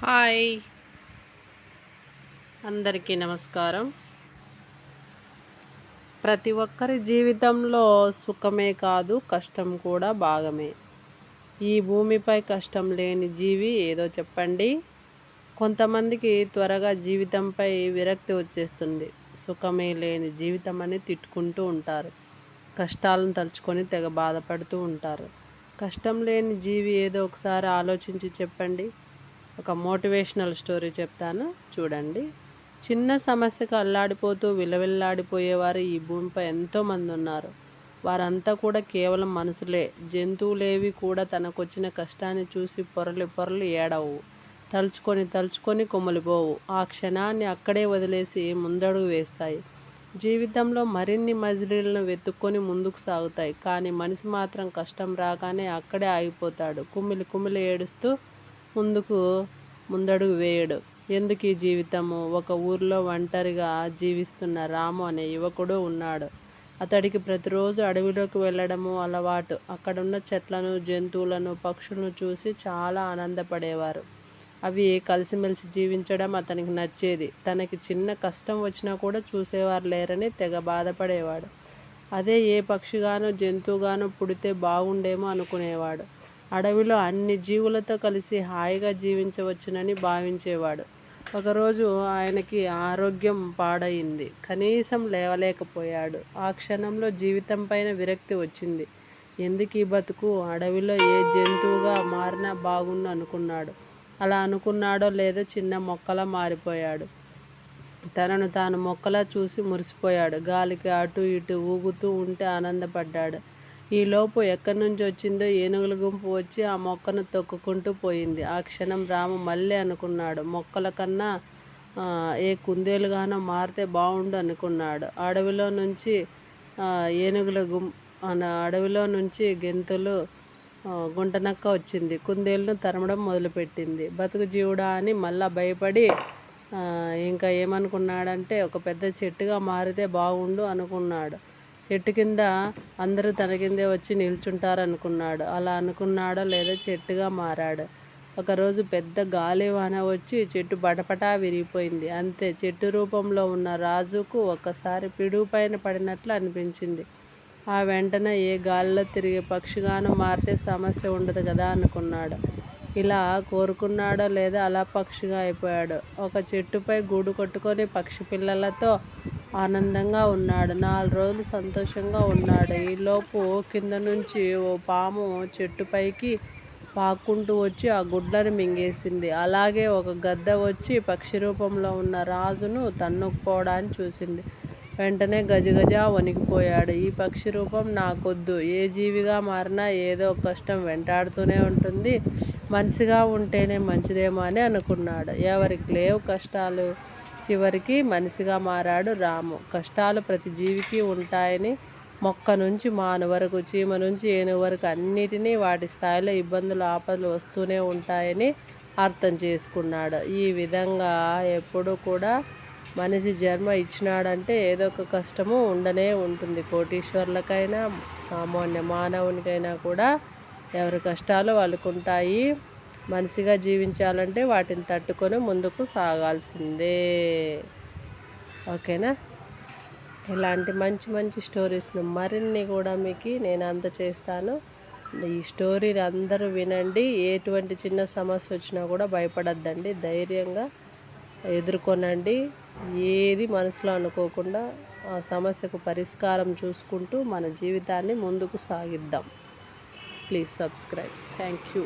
Hi, అందరికీ నమస్కారం. ప్రతి ఒక్కరి జీవితంలో సుఖమే కాదు, కష్టం కూడా భాగమే. ఈ భూమిపై కష్టం లేని జీవి ఏదో చెప్పండి? కొంతమందికి త్వరగా జీవితంపై విరక్తి వచ్చేస్తుంది. సుఖమే లేని జీవితం అని తిట్టుకుంటూ ఉంటారు. కష్టాలను తలుచుకొని తెగ బాధపడుతూ ఉంటారు. కష్టం లేని జీవి ఏదో ఒకసారి ఆలోచించి చెప్పండి. ఒక మోటివేషనల్ స్టోరీ చెప్తాను, చూడండి. చిన్న సమస్యకు అల్లాడిపోతూ విలవిల్లాడిపోయేవారు ఈ భూమిపై ఎంతోమంది ఉన్నారు. వారంతా కూడా కేవలం మనుషులే. జంతువులేవి కూడా తనకొచ్చిన కష్టాన్ని చూసి పొరలి పొరలి ఏడవు. తలుచుకొని కొమ్మలిపోవు. ఆ క్షణాన్ని అక్కడే వదిలేసి ముందడుగు వేస్తాయి. జీవితంలో మరిన్ని మజిలీలను వెతుక్కొని ముందుకు సాగుతాయి. కానీ మనిషి మాత్రం కష్టం రాగానే అక్కడే ఆగిపోతాడు. కుమిలి ఏడుస్తూ ముందడుగు వేయడు. ఎందుకు ఈ జీవితము? ఒక ఊరిలో ఒంటరిగా జీవిస్తున్న రాము అనే యువకుడు ఉన్నాడు. అతడికి ప్రతిరోజు అడవిలోకి వెళ్ళడము అలవాటు. అక్కడున్న చెట్లను, జంతువులను, పక్షులను చూసి చాలా ఆనందపడేవారు. అవి కలిసిమెలిసి జీవించడం అతనికి నచ్చేది. తనకి చిన్న కష్టం వచ్చినా కూడా చూసేవారు లేరని తెగ బాధపడేవాడు. అదే ఏ పక్షిగానో జంతువుగానో పుడితే బాగుండేమో అనుకునేవాడు. అడవిలో అన్ని జీవులతో కలిసి హాయిగా జీవించవచ్చునని భావించేవాడు. ఒకరోజు ఆయనకి ఆరోగ్యం పాడయింది. కనీసం లేవలేకపోయాడు. ఆ క్షణంలో జీవితం పైన విరక్తి వచ్చింది. ఎందుకు ఈ బతుకు? అడవిలో ఏ జంతువుగా మారినా బాగుండు అనుకున్నాడు. అలా అనుకున్నాడో లేదో చిన్న మొక్కలా మారిపోయాడు. తనను తాను మొక్కలా చూసి మురిసిపోయాడు. గాలికి అటు ఇటు ఊగుతూ ఉంటే ఆనందపడ్డాడు. ఈలోపు ఎక్కడి నుంచి వచ్చిందో ఏనుగుల గుంపు వచ్చి ఆ మొక్కను తొక్కుకుంటూ పోయింది. ఆ క్షణం రాము మళ్ళీ అనుకున్నాడు, మొక్కల కన్నా ఏ కుందేలుగానో మారితే బాగుండు అనుకున్నాడు. అడవిలో నుంచి అడవిలో నుంచి గెంతులు గుంటనక్క వచ్చింది. కుందేలును తరమడం మొదలుపెట్టింది. బతుకు జీవుడా అని మళ్ళా భయపడి ఇంకా ఏమనుకున్నాడంటే ఒక పెద్ద చెట్టుగా మారితే బాగుండు అనుకున్నాడు. చెట్టు కింద అందరూ తన కిందే వచ్చి నిల్చుంటారనుకున్నాడు. అలా అనుకున్నాడో లేదో చెట్టుగా మారాడు. ఒకరోజు పెద్ద గాలివాన వచ్చి చెట్టు బటపటా విరిగిపోయింది. అంతే, చెట్టు రూపంలో ఉన్న రాజుకు ఒక్కసారి పిడుగు పైన పడినట్లు అనిపించింది. ఆ వెంటనే ఏ గాలిలో తిరిగే పక్షిగానో మారితే సమస్య ఉండదు కదా అనుకున్నాడు. ఇలా కోరుకున్నాడో లేదో అలా పక్షిగా అయిపోయాడు. ఒక చెట్టుపై గూడు కట్టుకొని పక్షి పిల్లలతో ఆనందంగా ఉన్నాడు. 4 రోజులు సంతోషంగా ఉన్నాడు. ఈలోపు కింద నుంచి ఓ పాము చెట్టుపైకి పాక్కుంటూ వచ్చి ఆ గుడ్లను మింగేసింది. అలాగే ఒక గద్ద వచ్చి పక్షి రూపంలో ఉన్న రాజును తన్నుకుపోవడాన్ని చూసింది. వెంటనే గజగజ వణికిపోయాడు. ఈ పక్షి రూపం నాకొద్దు. ఏ జీవిగా మారినా ఏదో కష్టం వెంటాడుతూనే ఉంటుంది. మనిషిగా ఉంటేనే మంచిదేమో అని అనుకున్నాడు. ఎవరికి లేవు కష్టాలు. చివరికి మనిషిగా మారాడు రాము. కష్టాలు ప్రతి జీవికి ఉంటాయని, మొక్క నుంచి మాను వరకు, చీమ నుంచి ఏనుగు వరకు అన్నిటినీ వాటి స్థాయిలో ఇబ్బందులు, ఆపదలు వస్తూనే ఉంటాయని అర్థం చేసుకున్నాడు. ఈ విధంగా ఎప్పుడు కూడా మనిషి జన్మ ఇచ్చినాడంటే ఏదో ఒక కష్టము ఉండనే ఉంటుంది. కోటీశ్వర్లకైనా సామాన్య మానవునికైనా కూడా ఎవరి కష్టాలు వాళ్ళకుంటాయి. మనిషిగా జీవించాలంటే వాటిని తట్టుకొని ముందుకు సాగాల్సిందే. ఓకేనా? ఇలాంటి మంచి మంచి స్టోరీస్ను మరిన్ని కూడా మీకు నేను అందచేస్తాను. ఈ స్టోరీని అందరూ వినండి. ఎటువంటి చిన్న సమస్య వచ్చినా కూడా భయపడద్దండి, ధైర్యంగా ఎదుర్కొనండి. ఏది మనసులో అనుకోకుండా ఆ సమస్యకు పరిష్కారం చూసుకుంటూ మన జీవితాన్ని ముందుకు సాగిద్దాం. Please subscribe. Thank you.